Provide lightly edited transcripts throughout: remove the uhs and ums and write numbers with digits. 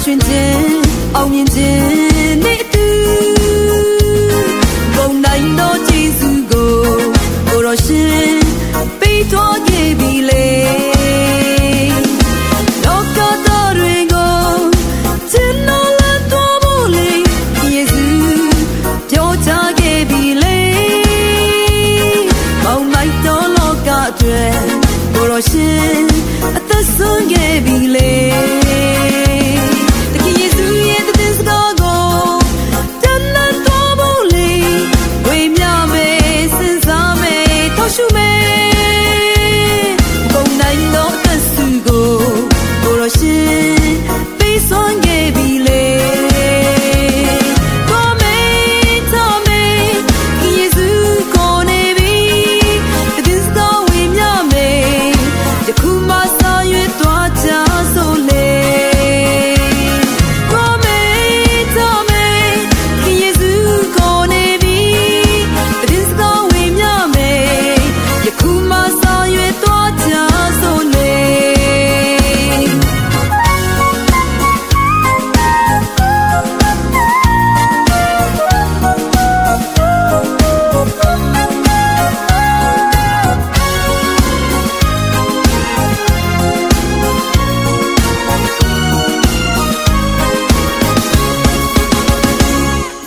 ရွှင်ခြင်းအောင်မြင်ခြင်းနေ့တူဘုံတိုင်းသောကျေးဇူးကိုကိုတော်ရှင်ပေးတော်ခဲ့ပြီလေလောကတော်တွေကိုခြင်းတော်လာတော်မို့လေယေရှုပြောချခဲ့ပြီလေဘောင်လိုက်တော်လောကအတွက်ကိုတော်ရှင်အသက်ဆုံးခဲ့ပြီလေ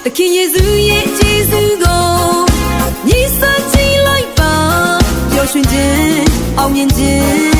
သခင်ယေရှုရဲ့ကျေးဇူးကိုညီစကြည့်လိုက်ပါပျော်ရွှင်ခြင်းအောင်မြင်ခြင်း